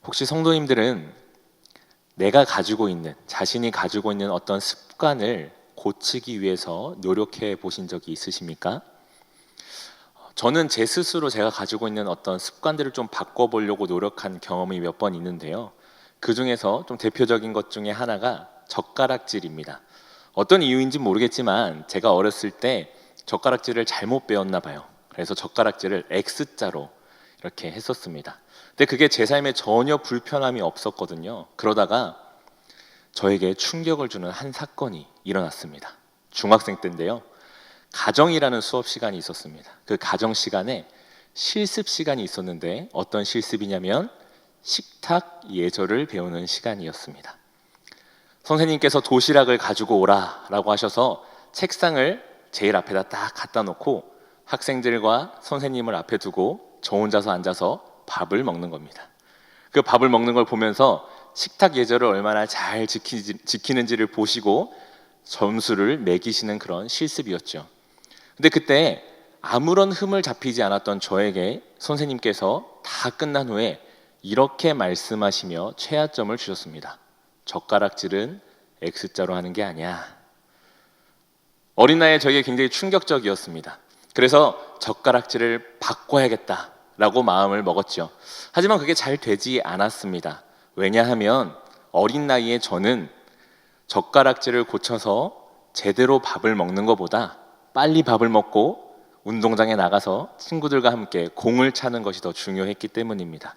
혹시 성도님들은 내가 가지고 있는, 자신이 가지고 있는 어떤 습관을 고치기 위해서 노력해 보신 적이 있으십니까? 저는 제 스스로 제가 가지고 있는 어떤 습관들을 좀 바꿔보려고 노력한 경험이 몇 번 있는데요. 그 중에서 좀 대표적인 것 중에 하나가 젓가락질입니다. 어떤 이유인지 모르겠지만 제가 어렸을 때 젓가락질을 잘못 배웠나 봐요. 그래서 젓가락질을 X자로 이렇게 했었습니다. 근데 그게 제 삶에 전혀 불편함이 없었거든요. 그러다가 저에게 충격을 주는 한 사건이 일어났습니다. 중학생 때인데요. 가정이라는 수업 시간이 있었습니다. 그 가정 시간에 실습 시간이 있었는데 어떤 실습이냐면 식탁 예절을 배우는 시간이었습니다. 선생님께서 도시락을 가지고 오라라고 하셔서 책상을 제일 앞에다 딱 갖다 놓고 학생들과 선생님을 앞에 두고 저 혼자서 앉아서 밥을 먹는 겁니다. 그 밥을 먹는 걸 보면서 식탁 예절을 얼마나 잘 지키는지를 보시고 점수를 매기시는 그런 실습이었죠. 근데 그때 아무런 흠을 잡히지 않았던 저에게 선생님께서 다 끝난 후에 이렇게 말씀하시며 최하점을 주셨습니다. 젓가락질은 X자로 하는 게 아니야. 어린 나이에 저에게 굉장히 충격적이었습니다. 그래서 젓가락질을 바꿔야겠다라고 마음을 먹었죠. 하지만 그게 잘 되지 않았습니다. 왜냐하면 어린 나이에 저는 젓가락질을 고쳐서 제대로 밥을 먹는 것보다 빨리 밥을 먹고 운동장에 나가서 친구들과 함께 공을 차는 것이 더 중요했기 때문입니다.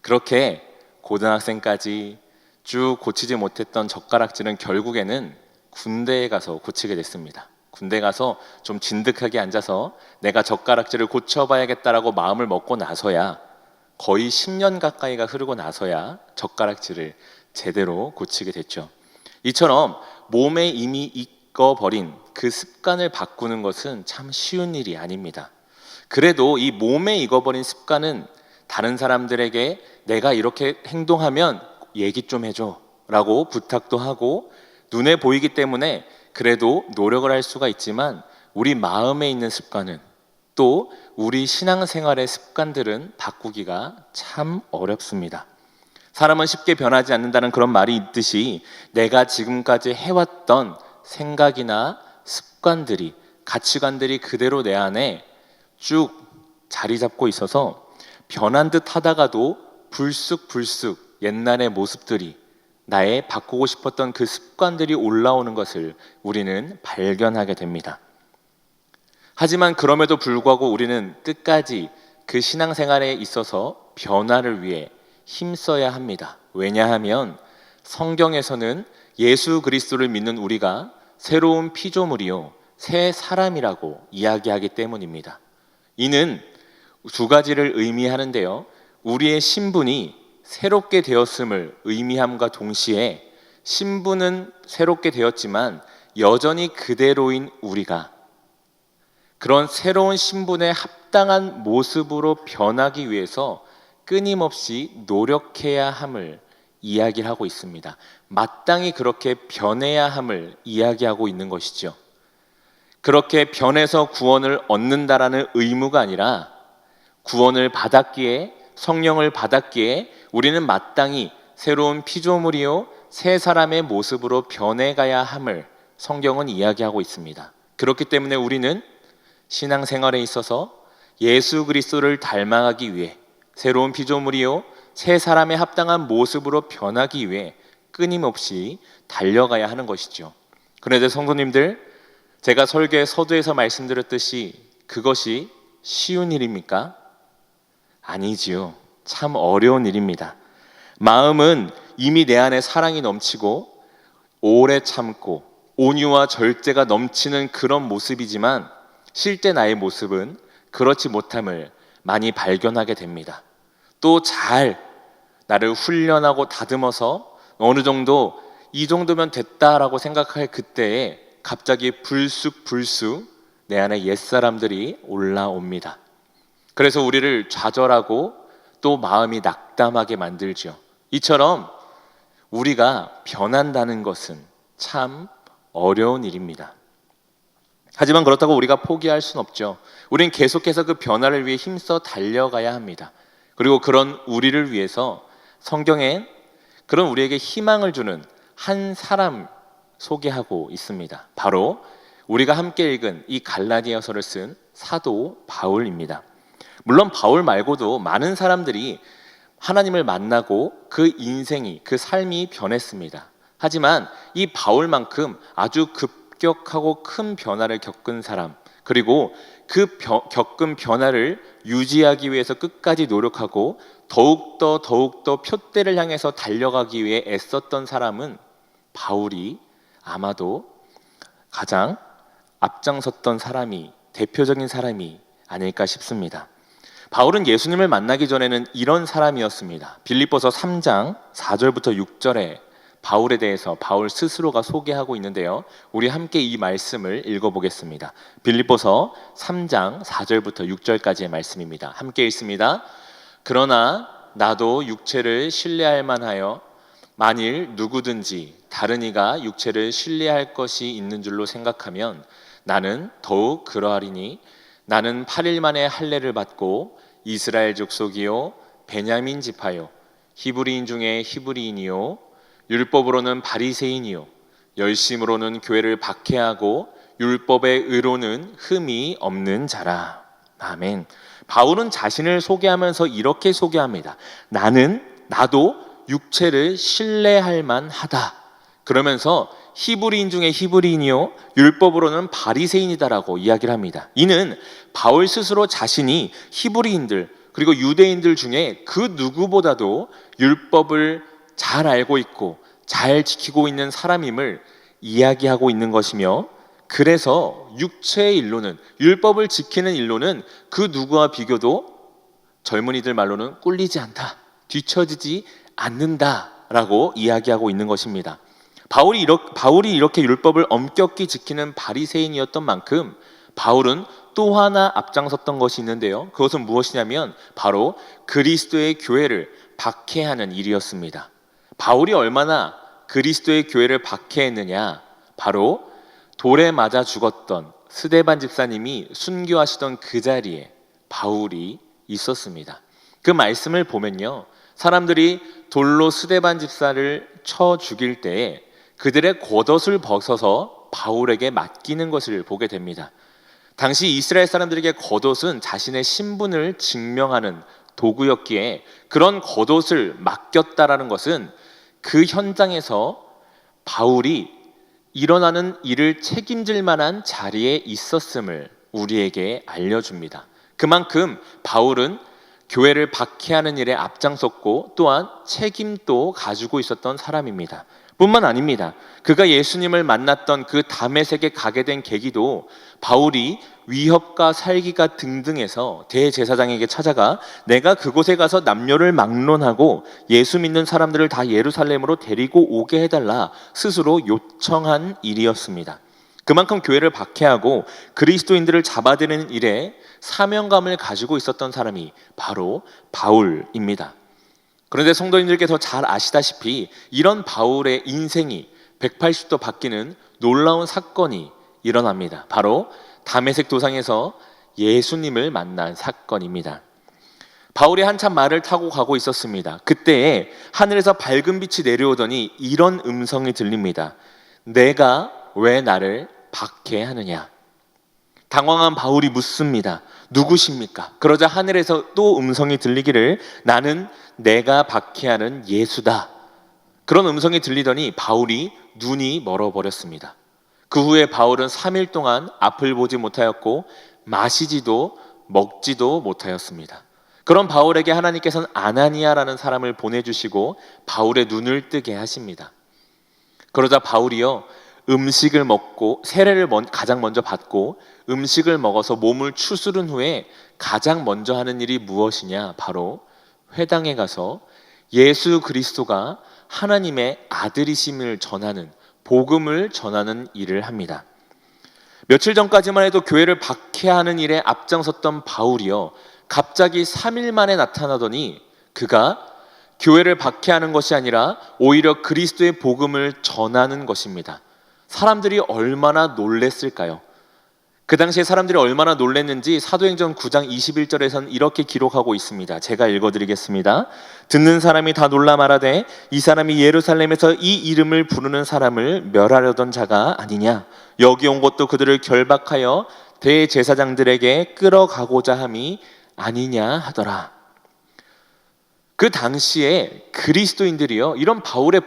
그렇게 고등학생까지 쭉 고치지 못했던 젓가락질은 결국에는 군대에 가서 고치게 됐습니다. 군대 가서 좀 진득하게 앉아서 내가 젓가락질을 고쳐봐야겠다라고 마음을 먹고 나서야 거의 10년 가까이가 흐르고 나서야 젓가락질을 제대로 고치게 됐죠. 이처럼 몸에 이미 익어버린 그 습관을 바꾸는 것은 참 쉬운 일이 아닙니다. 그래도 이 몸에 익어버린 습관은 다른 사람들에게 내가 이렇게 행동하면 얘기 좀 해줘 라고 부탁도 하고 눈에 보이기 때문에 그래도 노력을 할 수가 있지만 우리 마음에 있는 습관은 또 우리 신앙생활의 습관들은 바꾸기가 참 어렵습니다. 사람은 쉽게 변하지 않는다는 그런 말이 있듯이 내가 지금까지 해왔던 생각이나 습관들이, 가치관들이 그대로 내 안에 쭉 자리 잡고 있어서 변한 듯 하다가도 불쑥 옛날의 모습들이, 나의 바꾸고 싶었던 그 습관들이 올라오는 것을 우리는 발견하게 됩니다. 하지만 그럼에도 불구하고 우리는 끝까지 그 신앙생활에 있어서 변화를 위해 힘써야 합니다. 왜냐하면 성경에서는 예수 그리스도를 믿는 우리가 새로운 피조물이요 새 사람이라고 이야기하기 때문입니다. 이는 두 가지를 의미하는데요. 우리의 신분이 새롭게 되었음을 의미함과 동시에 신분은 새롭게 되었지만 여전히 그대로인 우리가 그런 새로운 신분에 합당한 모습으로 변하기 위해서 끊임없이 노력해야 함을 이야기를 하고 있습니다. 마땅히 그렇게 변해야 함을 이야기하고 있는 것이죠. 그렇게 변해서 구원을 얻는다라는 의무가 아니라 구원을 받았기에, 성령을 받았기에 우리는 마땅히 새로운 피조물이요 새 사람의 모습으로 변해가야 함을 성경은 이야기하고 있습니다. 그렇기 때문에 우리는 신앙생활에 있어서 예수 그리스도를 닮아가기 위해 새로운 피조물이요 새 사람의 합당한 모습으로 변하기 위해 끊임없이 달려가야 하는 것이죠. 그런데 성도님들, 제가 설교의 서두에서 말씀드렸듯이 그것이 쉬운 일입니까? 아니지요. 참 어려운 일입니다. 마음은 이미 내 안에 사랑이 넘치고 오래 참고 온유와 절제가 넘치는 그런 모습이지만 실제 나의 모습은 그렇지 못함을 많이 발견하게 됩니다. 또 잘 나를 훈련하고 다듬어서 어느 정도 이 정도면 됐다라고 생각할 그때에 갑자기 불쑥 내 안에 옛사람들이 올라옵니다. 그래서 우리를 좌절하고 또 마음이 낙담하게 만들죠. 이처럼 우리가 변한다는 것은 참 어려운 일입니다. 하지만 그렇다고 우리가 포기할 수는 없죠. 우린 계속해서 그 변화를 위해 힘써 달려가야 합니다. 그리고 그런 우리를 위해서 성경엔 그런 우리에게 희망을 주는 한 사람 소개하고 있습니다. 바로 우리가 함께 읽은 이 갈라디아서를 쓴 사도 바울입니다. 물론 바울 말고도 많은 사람들이 하나님을 만나고 그 인생이, 그 삶이 변했습니다. 하지만 이 바울만큼 아주 급격하고 큰 변화를 겪은 사람, 그리고 그 겪은 변화를 유지하기 위해서 끝까지 노력하고 더욱더 표대를 향해서 달려가기 위해 애썼던 사람은 바울이 아마도 가장 앞장섰던 사람이, 대표적인 사람이 아닐까 싶습니다. 바울은 예수님을 만나기 전에는 이런 사람이었습니다. 빌립보서 3장 4절부터 6절에 바울에 대해서 바울 스스로가 소개하고 있는데요, 우리 함께 이 말씀을 읽어보겠습니다. 빌립보서 3장 4절부터 6절까지의 말씀입니다. 함께 읽습니다. 그러나 나도 육체를 신뢰할 만하여 만일 누구든지 다른 이가 육체를 신뢰할 것이 있는 줄로 생각하면 나는 더욱 그러하리니 나는 8일 만에 할례를 받고 이스라엘 족속이요 베냐민 지파요 히브리인 중에 히브리인이요 율법으로는 바리새인이요 열심으로는 교회를 박해하고 율법의 의로는 흠이 없는 자라. 아멘. 바울은 자신을 소개하면서 이렇게 소개합니다. 나도 육체를 신뢰할 만하다. 그러면서 히브리인 중에 히브리인이요 율법으로는 바리새인이다라고 이야기를 합니다. 이는 바울 스스로 자신이 히브리인들 그리고 유대인들 중에 그 누구보다도 율법을 잘 알고 있고 잘 지키고 있는 사람임을 이야기하고 있는 것이며, 그래서 육체의 일로는, 율법을 지키는 일로는 그 누구와 비교도 젊은이들 말로는 꿀리지 않다, 뒤처지지 않는다라고 이야기하고 있는 것입니다. 바울이 이렇게 율법을 엄격히 지키는 바리새인이었던 만큼 바울은 또 하나 앞장섰던 것이 있는데요, 그것은 무엇이냐면 바로 그리스도의 교회를 박해하는 일이었습니다. 바울이 얼마나 그리스도의 교회를 박해했느냐, 바로 돌에 맞아 죽었던 스데반 집사님이 순교하시던 그 자리에 바울이 있었습니다. 그 말씀을 보면요, 사람들이 돌로 스데반 집사를 쳐 죽일 때에 그들의 겉옷을 벗어서 바울에게 맡기는 것을 보게 됩니다. 당시 이스라엘 사람들에게 겉옷은 자신의 신분을 증명하는 도구였기에 그런 겉옷을 맡겼다라는 것은 그 현장에서 바울이 일어나는 일을 책임질 만한 자리에 있었음을 우리에게 알려줍니다. 그만큼 바울은 교회를 박해하는 일에 앞장섰고 또한 책임도 가지고 있었던 사람입니다. 뿐만 아닙니다. 그가 예수님을 만났던 그 다메섹에 가게 된 계기도 바울이 위협과 살기가 등등해서 대제사장에게 찾아가 내가 그곳에 가서 남녀를 막론하고 예수 믿는 사람들을 다 예루살렘으로 데리고 오게 해달라 스스로 요청한 일이었습니다. 그만큼 교회를 박해하고 그리스도인들을 잡아들이는 일에 사명감을 가지고 있었던 사람이 바로 바울입니다. 그런데 성도님들께서 잘 아시다시피 이런 바울의 인생이 180도 바뀌는 놀라운 사건이 일어납니다. 바로 다메섹 도상에서 예수님을 만난 사건입니다. 바울이 한참 말을 타고 가고 있었습니다. 그때에 하늘에서 밝은 빛이 내려오더니 이런 음성이 들립니다. 내가 왜 나를 박해하느냐? 당황한 바울이 묻습니다. 누구십니까? 그러자 하늘에서 또 음성이 들리기를 나는 내가 박해하는 예수다. 그런 음성이 들리더니 바울이 눈이 멀어버렸습니다. 그 후에 바울은 3일 동안 앞을 보지 못하였고 마시지도 먹지도 못하였습니다. 그런 바울에게 하나님께서는 아나니아라는 사람을 보내주시고 바울의 눈을 뜨게 하십니다. 그러자 바울이요, 음식을 먹고 세례를 가장 먼저 받고 음식을 먹어서 몸을 추스른 후에 가장 먼저 하는 일이 무엇이냐? 바로 회당에 가서 예수 그리스도가 하나님의 아들이심을 전하는, 복음을 전하는 일을 합니다. 며칠 전까지만 해도 교회를 박해하는 일에 앞장섰던 바울이요, 갑자기 3일 만에 나타나더니 그가 교회를 박해하는 것이 아니라 오히려 그리스도의 복음을 전하는 것입니다. 사람들이 얼마나 놀랬을까요? 그 당시에 사람들이 얼마나 놀랐는지 사도행전 9장 21절에서는 이렇게 기록하고 있습니다. 제가 읽어드리겠습니다. 듣는 사람이 다 놀라 말하되 이 사람이 예루살렘에서 이 이름을 부르는 사람을 멸하려던 자가 아니냐. 여기 온 것도 그들을 결박하여 대제사장들에게 끌어가고자 함이 아니냐 하더라. 그 당시에 그리스도인들이요, 이런 바울의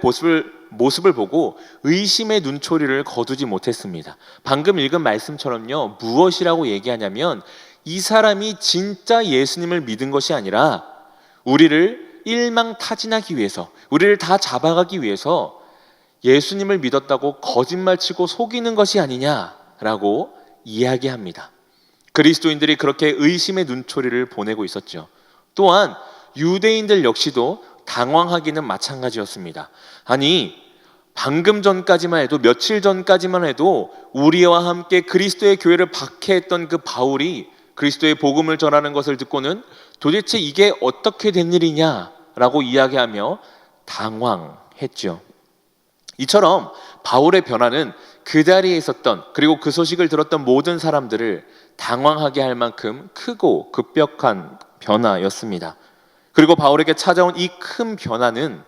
모습을 보고 의심의 눈초리를 거두지 못했습니다. 방금 읽은 말씀처럼요, 무엇이라고 얘기하냐면 이 사람이 진짜 예수님을 믿은 것이 아니라 우리를 일망타진하기 위해서, 우리를 다 잡아가기 위해서 예수님을 믿었다고 거짓말치고 속이는 것이 아니냐라고 이야기합니다. 그리스도인들이 그렇게 의심의 눈초리를 보내고 있었죠. 또한 유대인들 역시도 당황하기는 마찬가지였습니다. 아니, 방금 전까지만 해도, 며칠 전까지만 해도 우리와 함께 그리스도의 교회를 박해했던 그 바울이 그리스도의 복음을 전하는 것을 듣고는 도대체 이게 어떻게 된 일이냐라고 이야기하며 당황했죠. 이처럼 바울의 변화는 그 자리에 있었던, 그리고 그 소식을 들었던 모든 사람들을 당황하게 할 만큼 크고 급격한 변화였습니다. 그리고 바울에게 찾아온 이 큰 변화는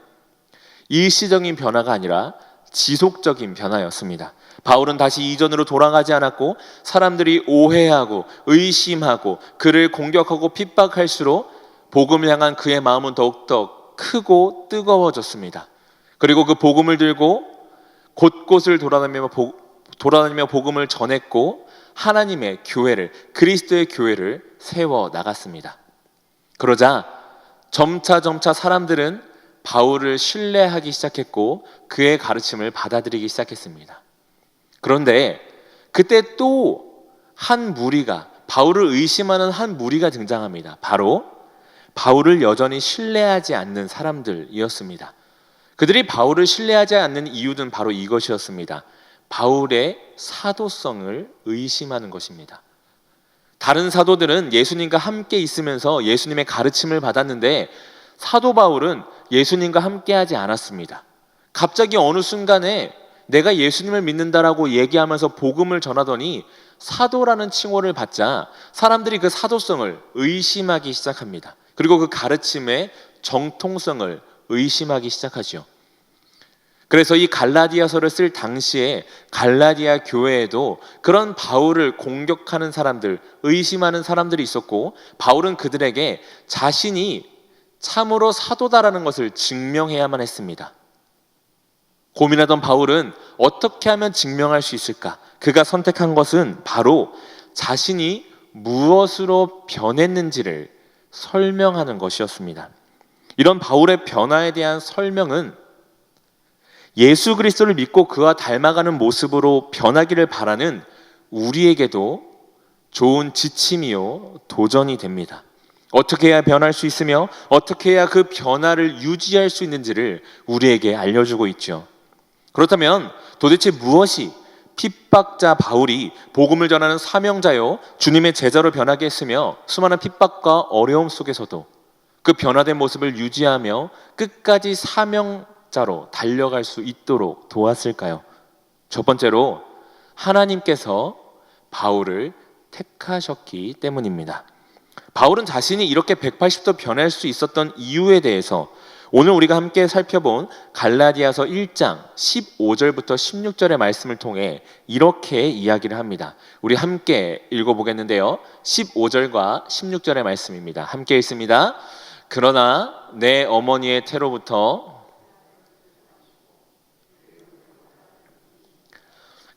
일시적인 변화가 아니라 지속적인 변화였습니다. 바울은 다시 이전으로 돌아가지 않았고 사람들이 오해하고 의심하고 그를 공격하고 핍박할수록 복음을 향한 그의 마음은 더욱더 크고 뜨거워졌습니다. 그리고 그 복음을 들고 곳곳을 돌아다니며 복음을 전했고 하나님의 교회를, 그리스도의 교회를 세워 나갔습니다. 그러자 점차 사람들은 바울을 신뢰하기 시작했고 그의 가르침을 받아들이기 시작했습니다. 그런데 그때 또 한 무리가, 바울을 의심하는 한 무리가 등장합니다. 바로 바울을 여전히 신뢰하지 않는 사람들이었습니다. 그들이 바울을 신뢰하지 않는 이유는 바로 이것이었습니다. 바울의 사도성을 의심하는 것입니다. 다른 사도들은 예수님과 함께 있으면서 예수님의 가르침을 받았는데 사도 바울은 예수님과 함께하지 않았습니다. 갑자기 어느 순간에 내가 예수님을 믿는다라고 얘기하면서 복음을 전하더니 사도라는 칭호를 받자 사람들이 그 사도성을 의심하기 시작합니다. 그리고 그 가르침의 정통성을 의심하기 시작하죠. 그래서 이 갈라디아서를 쓸 당시에 갈라디아 교회에도 그런 바울을 공격하는 사람들, 의심하는 사람들이 있었고 바울은 그들에게 자신이 참으로 사도다라는 것을 증명해야만 했습니다. 고민하던 바울은 어떻게 하면 증명할 수 있을까? 그가 선택한 것은 바로 자신이 무엇으로 변했는지를 설명하는 것이었습니다. 이런 바울의 변화에 대한 설명은 예수 그리스도를 믿고 그와 닮아가는 모습으로 변하기를 바라는 우리에게도 좋은 지침이요 도전이 됩니다. 어떻게 해야 변할 수 있으며 어떻게 해야 그 변화를 유지할 수 있는지를 우리에게 알려주고 있죠. 그렇다면 도대체 무엇이 핍박자 바울이 복음을 전하는 사명자요 주님의 제자로 변하게 했으며 수많은 핍박과 어려움 속에서도 그 변화된 모습을 유지하며 끝까지 사명자로 달려갈 수 있도록 도왔을까요? 첫 번째로 하나님께서 바울을 택하셨기 때문입니다. 바울은 자신이 이렇게 180도 변할 수 있었던 이유에 대해서 오늘 우리가 함께 살펴본 갈라디아서 1장 15절부터 16절의 말씀을 통해 이렇게 이야기를 합니다. 우리 함께 읽어보겠는데요. 15절과 16절의 말씀입니다. 함께 읽습니다. 그러나 내 어머니의 태로부터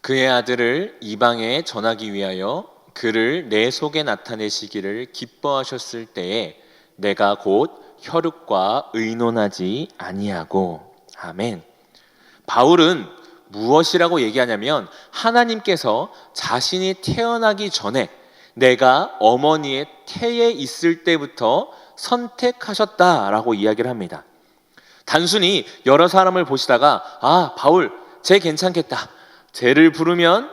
그의 아들을 이방에 전하기 위하여 그를 내 속에 나타내시기를 기뻐하셨을 때에 내가 곧 혈육과 의논하지 아니하고. 아멘. 바울은 무엇이라고 얘기하냐면 하나님께서 자신이 태어나기 전에 내가 어머니의 태에 있을 때부터 선택하셨다라고 이야기를 합니다. 단순히 여러 사람을 보시다가 바울 쟤 괜찮겠다, 쟤를 부르면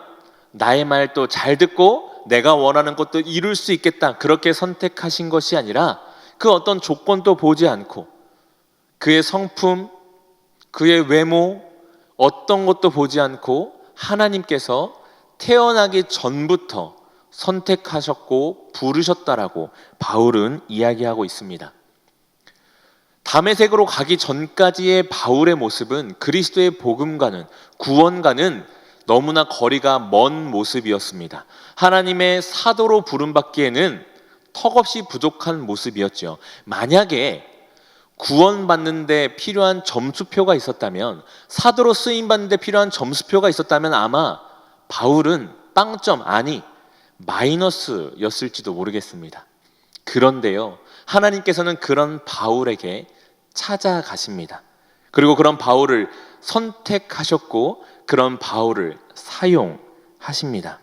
나의 말도 잘 듣고 내가 원하는 것도 이룰 수 있겠다, 그렇게 선택하신 것이 아니라 그 어떤 조건도 보지 않고 그의 성품, 그의 외모, 어떤 것도 보지 않고 하나님께서 태어나기 전부터 선택하셨고 부르셨다라고 바울은 이야기하고 있습니다. 다메섹으로 가기 전까지의 바울의 모습은 그리스도의 복음과는, 구원과는 너무나 거리가 먼 모습이었습니다. 하나님의 사도로 부름받기에는 턱없이 부족한 모습이었죠. 만약에 구원받는 데 필요한 점수표가 있었다면, 사도로 쓰임받는 데 필요한 점수표가 있었다면 아마 바울은 빵점, 아니 마이너스였을지도 모르겠습니다. 그런데요, 하나님께서는 그런 바울에게 찾아가십니다. 그리고 그런 바울을 선택하셨고 그런 바울을 사용하십니다.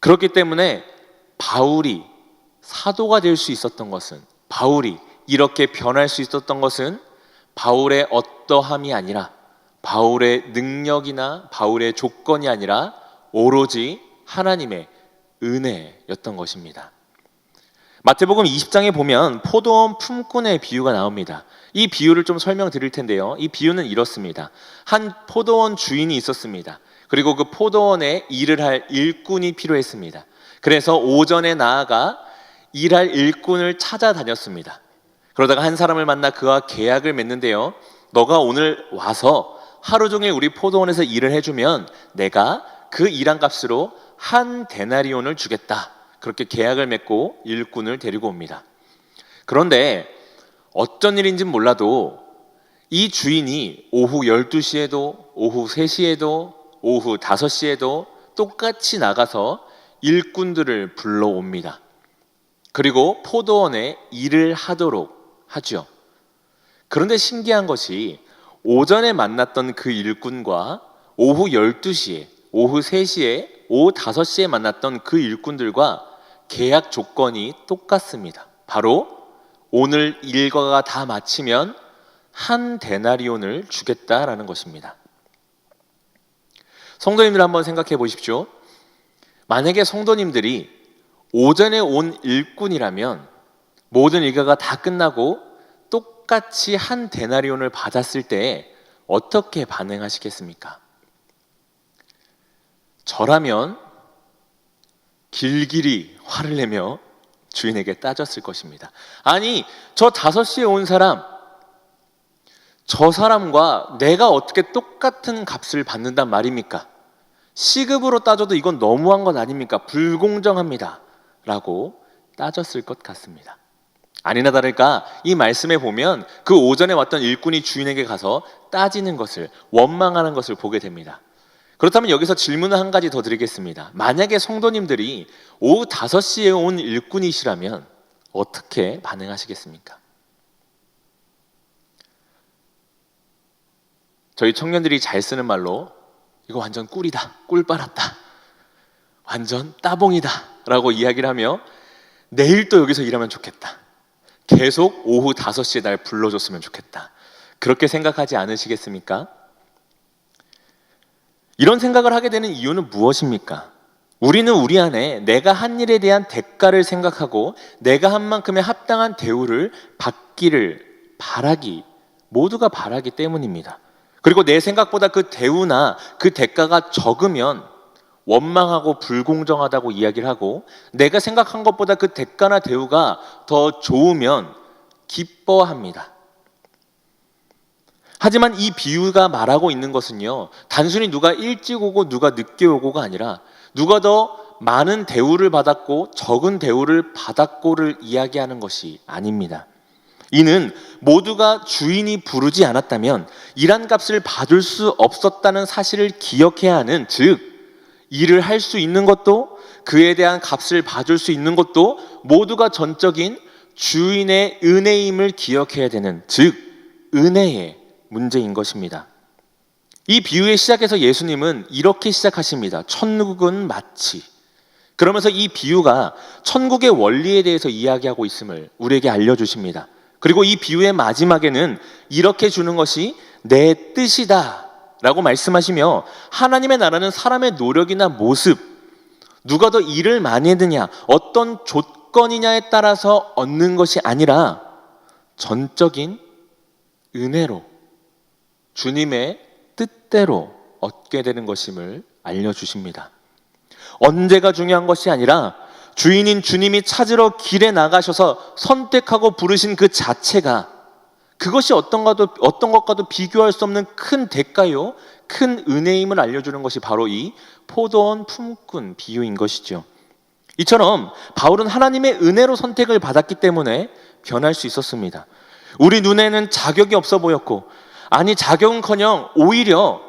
그렇기 때문에 바울이 사도가 될 수 있었던 것은, 바울이 이렇게 변할 수 있었던 것은 바울의 어떠함이 아니라, 바울의 능력이나 바울의 조건이 아니라 오로지 하나님의 은혜였던 것입니다. 마태복음 20장에 보면 포도원 품꾼의 비유가 나옵니다. 이 비유를 좀 설명드릴 텐데요, 이 비유는 이렇습니다. 한 포도원 주인이 있었습니다. 그리고 그 포도원에 일을 할 일꾼이 필요했습니다. 그래서 오전에 나아가 일할 일꾼을 찾아다녔습니다. 그러다가 한 사람을 만나 그와 계약을 맺는데요, 너가 오늘 와서 하루 종일 우리 포도원에서 일을 해주면 내가 그 일한 값으로 한 데나리온을 주겠다. 그렇게 계약을 맺고 일꾼을 데리고 옵니다. 그런데 어쩐 일인지 몰라도 이 주인이 오후 12시에도 오후 3시에도 오후 5시에도 똑같이 나가서 일꾼들을 불러옵니다. 그리고 포도원에 일을 하도록 하죠. 그런데 신기한 것이 오전에 만났던 그 일꾼과 오후 12시에, 오후 3시에, 오후 5시에 만났던 그 일꾼들과 계약 조건이 똑같습니다. 바로 오늘 일과가 다 마치면 한 데나리온을 주겠다라는 것입니다. 성도님들 한번 생각해 보십시오. 만약에 성도님들이 오전에 온 일꾼이라면 모든 일과가 다 끝나고 똑같이 한 데나리온을 받았을 때 어떻게 반응하시겠습니까? 저라면 길길이 화를 내며 주인에게 따졌을 것입니다. 아니, 저 5시에 온 사람, 저 사람과 내가 어떻게 똑같은 값을 받는단 말입니까? 시급으로 따져도 이건 너무한 것 아닙니까? 불공정합니다. 라고 따졌을 것 같습니다. 아니나 다를까 이 말씀에 보면 그 오전에 왔던 일꾼이 주인에게 가서 따지는 것을, 원망하는 것을 보게 됩니다. 그렇다면 여기서 질문을 한 가지 더 드리겠습니다. 만약에 성도님들이 오후 5시에 온 일꾼이시라면 어떻게 반응하시겠습니까? 저희 청년들이 잘 쓰는 말로 이거 완전 꿀이다, 꿀 빨았다, 완전 따봉이다 라고 이야기를 하며 내일 또 여기서 일하면 좋겠다, 계속 오후 5시에 날 불러줬으면 좋겠다, 그렇게 생각하지 않으시겠습니까? 이런 생각을 하게 되는 이유는 무엇입니까? 우리는 우리 안에 내가 한 일에 대한 대가를 생각하고 내가 한 만큼의 합당한 대우를 받기를 모두가 바라기 때문입니다. 그리고 내 생각보다 그 대우나 그 대가가 적으면 원망하고 불공정하다고 이야기를 하고, 내가 생각한 것보다 그 대가나 대우가 더 좋으면 기뻐합니다. 하지만 이 비유가 말하고 있는 것은요, 단순히 누가 일찍 오고 누가 늦게 오고가 아니라 누가 더 많은 대우를 받았고 적은 대우를 받았고를 이야기하는 것이 아닙니다. 이는 모두가 주인이 부르지 않았다면 일한 값을 받을 수 없었다는 사실을 기억해야 하는, 즉 일을 할 수 있는 것도 그에 대한 값을 받을 수 있는 것도 모두가 전적인 주인의 은혜임을 기억해야 되는, 즉 은혜의 문제인 것입니다. 이 비유의 시작에서 예수님은 이렇게 시작하십니다. 천국은 마치. 그러면서 이 비유가 천국의 원리에 대해서 이야기하고 있음을 우리에게 알려주십니다. 그리고 이 비유의 마지막에는 이렇게 주는 것이 내 뜻이다 라고 말씀하시며, 하나님의 나라는 사람의 노력이나 모습, 누가 더 일을 많이 했느냐, 어떤 조건이냐에 따라서 얻는 것이 아니라 전적인 은혜로, 주님의 뜻대로 얻게 되는 것임을 알려주십니다. 언제가 중요한 것이 아니라 주인인 주님이 찾으러 길에 나가셔서 선택하고 부르신 그 자체가, 그것이 어떤 것과도 비교할 수 없는 큰 대가요, 큰 은혜임을 알려주는 것이 바로 이 포도원 품꾼 비유인 것이죠. 이처럼 바울은 하나님의 은혜로 선택을 받았기 때문에 변할 수 있었습니다. 우리 눈에는 자격이 없어 보였고, 아니 자격은커녕 오히려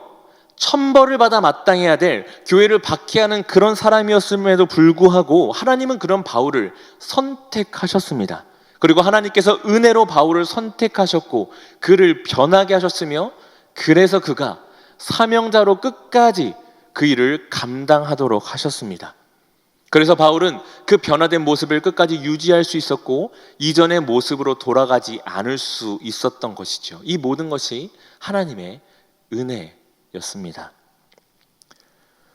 천벌을 받아 마땅해야 될, 교회를 박해하는 그런 사람이었음에도 불구하고 하나님은 그런 바울을 선택하셨습니다. 그리고 하나님께서 은혜로 바울을 선택하셨고 그를 변하게 하셨으며, 그래서 그가 사명자로 끝까지 그 일을 감당하도록 하셨습니다. 그래서 바울은 그 변화된 모습을 끝까지 유지할 수 있었고 이전의 모습으로 돌아가지 않을 수 있었던 것이죠. 이 모든 것이 하나님의 은혜였습니다.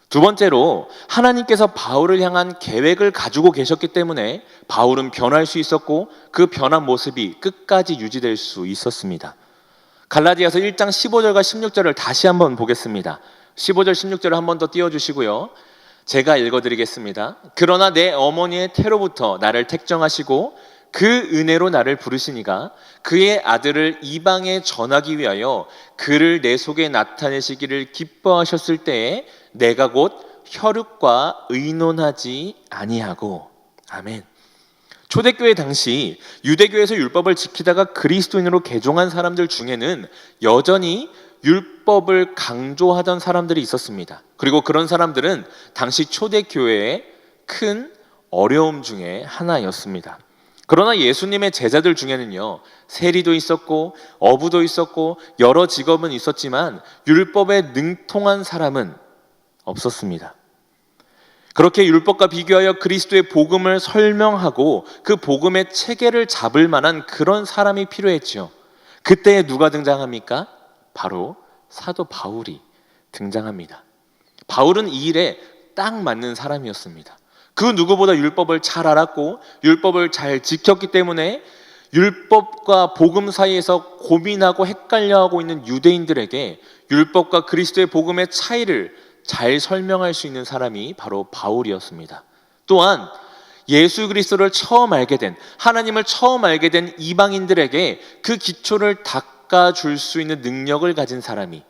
두 번째로, 하나님께서 바울을 향한 계획을 가지고 계셨기 때문에 바울은 변할 수 있었고 그 변한 모습이 끝까지 유지될 수 있었습니다. 갈라디아서 1장 15절과 16절을 다시 한번 보겠습니다. 15절 16절을 한 번 더 띄워주시고요. 제가 읽어드리겠습니다. 그러나 내 어머니의 태로부터 나를 택정하시고 그 은혜로 나를 부르시니가 그의 아들을 이방에 전하기 위하여 그를 내 속에 나타내시기를 기뻐하셨을 때에 내가 곧 혈육과 의논하지 아니하고. 아멘. 초대교회 당시 유대교에서 율법을 지키다가 그리스도인으로 개종한 사람들 중에는 여전히 율법을 강조하던 사람들이 있었습니다. 그리고 그런 사람들은 당시 초대교회의 큰 어려움 중에 하나였습니다. 그러나 예수님의 제자들 중에는요, 세리도 있었고 어부도 있었고 여러 직업은 있었지만 율법에 능통한 사람은 없었습니다. 그렇게 율법과 비교하여 그리스도의 복음을 설명하고 그 복음의 체계를 잡을 만한 그런 사람이 필요했죠. 그때 누가 등장합니까? 바로 사도 바울이 등장합니다. 바울은 이 일에 딱 맞는 사람이었습니다. 그 누구보다 율법을 잘 알았고 율법을 잘 지켰기 때문에 율법과 복음 사이에서 고민하고 헷갈려하고 있는 유대인들에게 율법과 그리스도의 복음의 차이를 잘 설명할 수 있는 사람이 바로 바울이었습니다. 또한 예수 그리스도를 처음 알게 된, 하나님을 처음 알게 된 이방인들에게 그 기초를 닦아줄 수 있는 능력을 가진 사람이,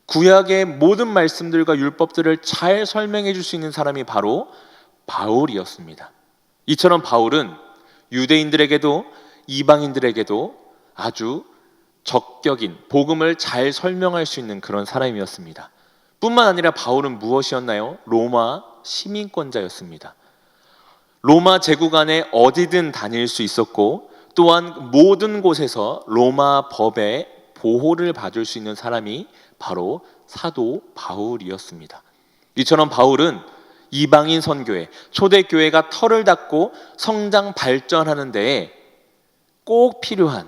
구약의 모든 말씀들과 율법들을 잘 설명해 줄 수 있는 사람이 바로 바울이었습니다. 이처럼 바울은 유대인들에게도 이방인들에게도 아주 적격인 복음을 잘 설명할 수 있는 그런 사람이었습니다. 뿐만 아니라 바울은 무엇이었나요? 로마 시민권자였습니다. 로마 제국 안에 어디든 다닐 수 있었고 또한 모든 곳에서 로마 법의 보호를 받을 수 있는 사람이 바로 사도 바울이었습니다. 이처럼 바울은 이방인 선교회, 초대교회가 털을 닫고 성장 발전하는 데에 꼭 필요한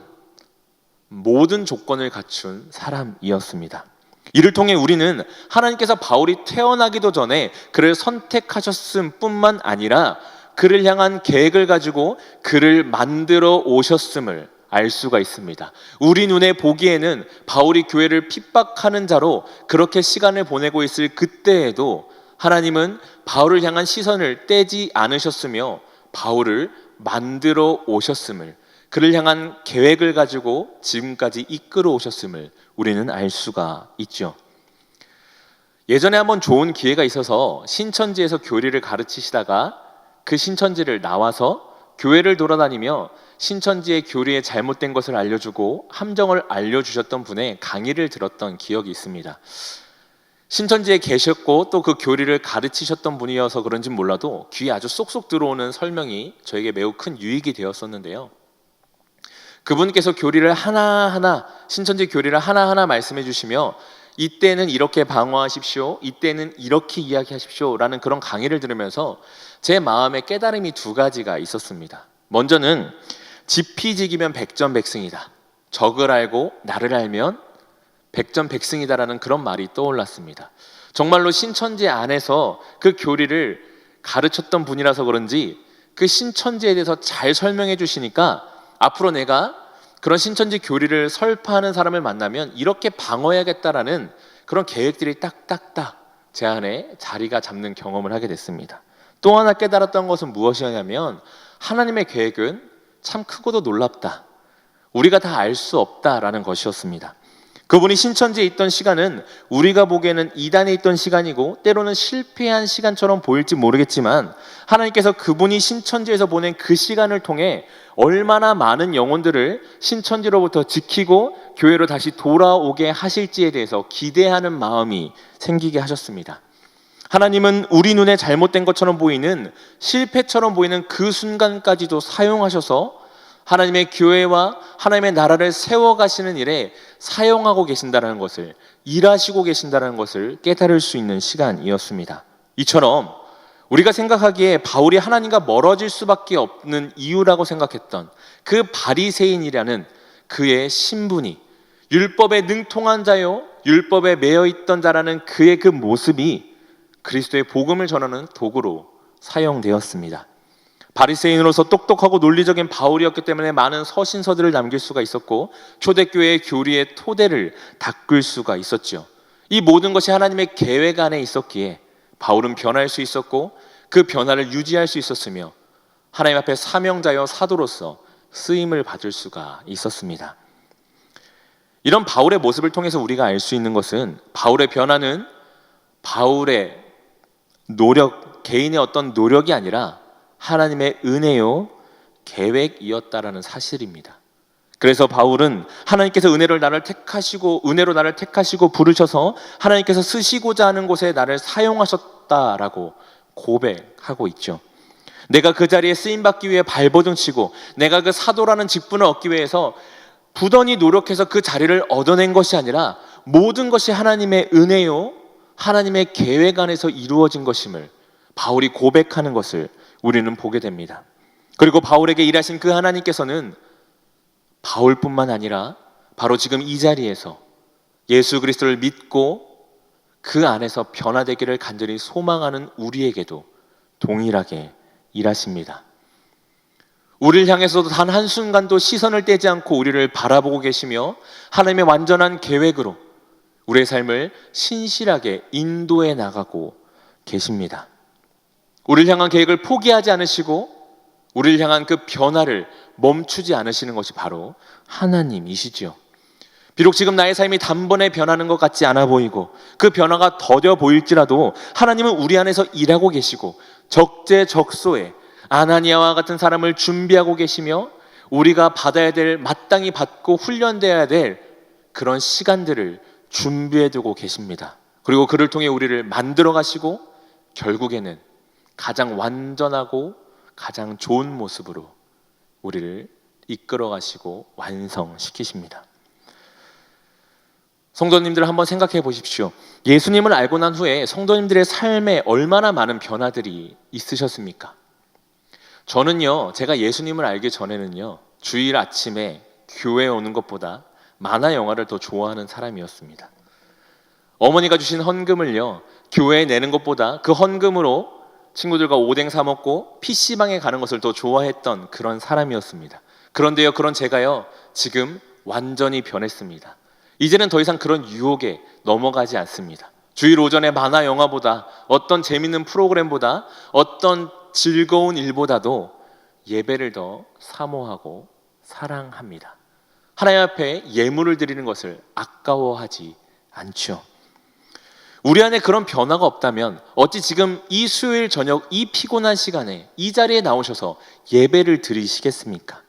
모든 조건을 갖춘 사람이었습니다. 이를 통해 우리는 하나님께서 바울이 태어나기도 전에 그를 선택하셨음 뿐만 아니라 그를 향한 계획을 가지고 그를 만들어 오셨음을 알 수가 있습니다. 우리 눈에 보기에는 바울이 교회를 핍박하는 자로 그렇게 시간을 보내고 있을 그때에도 하나님은 바울을 향한 시선을 떼지 않으셨으며 바울을 만들어 오셨음을, 그를 향한 계획을 가지고 지금까지 이끌어 오셨음을 우리는 알 수가 있죠. 예전에 한번 좋은 기회가 있어서 신천지에서 교리를 가르치시다가 그 신천지를 나와서 교회를 돌아다니며 신천지의 교리에 잘못된 것을 알려주고 함정을 알려주셨던 분의 강의를 들었던 기억이 있습니다. 신천지에 계셨고 또 그 교리를 가르치셨던 분이어서 그런지 몰라도 귀에 아주 쏙쏙 들어오는 설명이 저에게 매우 큰 유익이 되었었는데요. 그분께서 교리를 하나하나, 신천지 교리를 하나하나 말씀해 주시며 이때는 이렇게 방어하십시오, 이때는 이렇게 이야기하십시오 라는 그런 강의를 들으면서 제 마음에 깨달음이 두 가지가 있었습니다. 먼저는 지피지기면 백전백승이다, 적을 알고 나를 알면 백전백승이다라는 그런 말이 떠올랐습니다. 정말로 신천지 안에서 그 교리를 가르쳤던 분이라서 그런지 그 신천지에 대해서 잘 설명해 주시니까 앞으로 내가 그런 신천지 교리를 설파하는 사람을 만나면 이렇게 방어해야겠다라는 그런 계획들이 딱딱딱 제 안에 자리가 잡는 경험을 하게 됐습니다. 또 하나 깨달았던 것은 무엇이었냐면 하나님의 계획은 참 크고도 놀랍다. 우리가 다 알 수 없다라는 것이었습니다. 그분이 신천지에 있던 시간은 우리가 보기에는 이단에 있던 시간이고 때로는 실패한 시간처럼 보일지 모르겠지만 하나님께서 그분이 신천지에서 보낸 그 시간을 통해 얼마나 많은 영혼들을 신천지로부터 지키고 교회로 다시 돌아오게 하실지에 대해서 기대하는 마음이 생기게 하셨습니다. 하나님은 우리 눈에 잘못된 것처럼 보이는 실패처럼 보이는 그 순간까지도 사용하셔서 하나님의 교회와 하나님의 나라를 세워가시는 일에 사용하고 계신다는 것을, 일하시고 계신다는 것을 깨달을 수 있는 시간이었습니다. 이처럼 우리가 생각하기에 바울이 하나님과 멀어질 수밖에 없는 이유라고 생각했던 그 바리새인이라는 그의 신분이, 율법에 능통한 자요 율법에 매여 있던 자라는 그의 그 모습이 그리스도의 복음을 전하는 도구로 사용되었습니다. 바리새인으로서 똑똑하고 논리적인 바울이었기 때문에 많은 서신서들을 남길 수가 있었고 초대교회의 교리의 토대를 닦을 수가 있었죠. 이 모든 것이 하나님의 계획 안에 있었기에 바울은 변할 수 있었고 그 변화를 유지할 수 있었으며 하나님 앞에 사명자여 사도로서 쓰임을 받을 수가 있었습니다. 이런 바울의 모습을 통해서 우리가 알 수 있는 것은 바울의 변화는 바울의 노력, 개인의 어떤 노력이 아니라 하나님의 은혜요 계획이었다라는 사실입니다. 그래서 바울은 하나님께서 은혜로 나를 택하시고 부르셔서 하나님께서 쓰시고자 하는 곳에 나를 사용하셨다라고 고백하고 있죠. 내가 그 자리에 쓰임받기 위해 발버둥 치고 내가 그 사도라는 직분을 얻기 위해서 부단히 노력해서 그 자리를 얻어낸 것이 아니라 모든 것이 하나님의 은혜요 하나님의 계획 안에서 이루어진 것임을 바울이 고백하는 것을 우리는 보게 됩니다. 그리고 바울에게 일하신 그 하나님께서는 바울뿐만 아니라 바로 지금 이 자리에서 예수 그리스도를 믿고 그 안에서 변화되기를 간절히 소망하는 우리에게도 동일하게 일하십니다. 우리를 향해서도 단 한순간도 시선을 떼지 않고 우리를 바라보고 계시며 하나님의 완전한 계획으로 우리의 삶을 신실하게 인도해 나가고 계십니다. 우리를 향한 계획을 포기하지 않으시고 우리를 향한 그 변화를 멈추지 않으시는 것이 바로 하나님이시지요. 비록 지금 나의 삶이 단번에 변하는 것 같지 않아 보이고 그 변화가 더뎌 보일지라도 하나님은 우리 안에서 일하고 계시고 적재적소에 아나니아와 같은 사람을 준비하고 계시며 우리가 받아야 될, 마땅히 받고 훈련되어야 될 그런 시간들을 준비해 두고 계십니다. 그리고 그를 통해 우리를 만들어 가시고 결국에는 가장 완전하고 가장 좋은 모습으로 우리를 이끌어 가시고 완성시키십니다. 성도님들 한번 생각해 보십시오. 예수님을 알고 난 후에 성도님들의 삶에 얼마나 많은 변화들이 있으셨습니까? 저는요, 제가 예수님을 알기 전에는요, 주일 아침에 교회에 오는 것보다 만화 영화를 더 좋아하는 사람이었습니다. 어머니가 주신 헌금을요, 교회에 내는 것보다 그 헌금으로 친구들과 오뎅 사 먹고 PC방에 가는 것을 더 좋아했던 그런 사람이었습니다. 그런데요, 그런 제가요, 지금 완전히 변했습니다. 이제는 더 이상 그런 유혹에 넘어가지 않습니다. 주일 오전에 만화 영화보다, 어떤 재밌는 프로그램보다, 어떤 즐거운 일보다도 예배를 더 사모하고 사랑합니다. 하나님 앞에 예물을 드리는 것을 아까워하지 않죠. 우리 안에 그런 변화가 없다면 어찌 지금 이 수요일 저녁 이 피곤한 시간에 이 자리에 나오셔서 예배를 드리시겠습니까?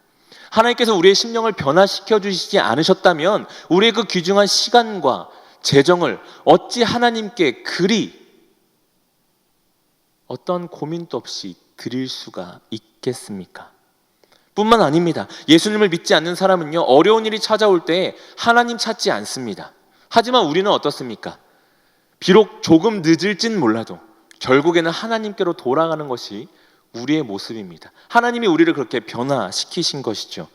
하나님께서 우리의 심령을 변화시켜 주시지 않으셨다면 우리의 그 귀중한 시간과 재정을 어찌 하나님께 그리 어떤 고민도 없이 드릴 수가 있겠습니까? 뿐만 아닙니다. 예수님을 믿지 않는 사람은요, 어려운 일이 찾아올 때 하나님 찾지 않습니다. 하지만 우리는 어떻습니까? 비록 조금 늦을진 몰라도 결국에는 하나님께로 돌아가는 것이 우리의 모습입니다. 하나님이 우리를 그렇게 변화시키신 것이죠.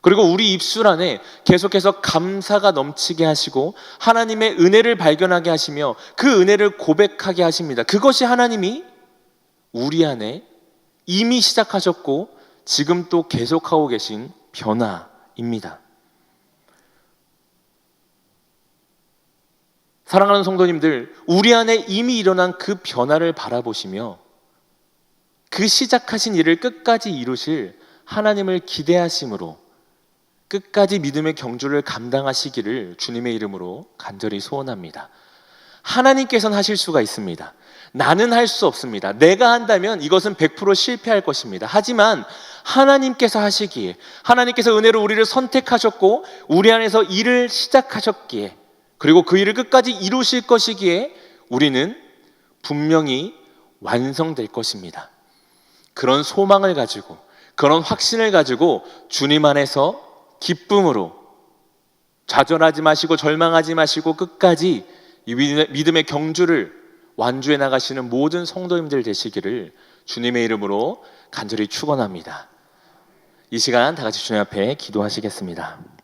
그리고 우리 입술 안에 계속해서 감사가 넘치게 하시고 하나님의 은혜를 발견하게 하시며 그 은혜를 고백하게 하십니다. 그것이 하나님이 우리 안에 이미 시작하셨고 지금 또 계속하고 계신 변화입니다. 사랑하는 성도님들, 우리 안에 이미 일어난 그 변화를 바라보시며 그 시작하신 일을 끝까지 이루실 하나님을 기대하심으로 끝까지 믿음의 경주를 감당하시기를 주님의 이름으로 간절히 소원합니다. 하나님께서는 하실 수가 있습니다. 나는 할 수 없습니다. 내가 한다면 이것은 100% 실패할 것입니다. 하지만 하나님께서 하시기에, 하나님께서 은혜로 우리를 선택하셨고 우리 안에서 일을 시작하셨기에, 그리고 그 일을 끝까지 이루실 것이기에 우리는 분명히 완성될 것입니다. 그런 소망을 가지고, 그런 확신을 가지고 주님 안에서 기쁨으로 좌절하지 마시고 절망하지 마시고 끝까지 이 믿음의 경주를 완주해 나가시는 모든 성도님들 되시기를 주님의 이름으로 간절히 축원합니다. 이 시간 다 같이 주님 앞에 기도하시겠습니다.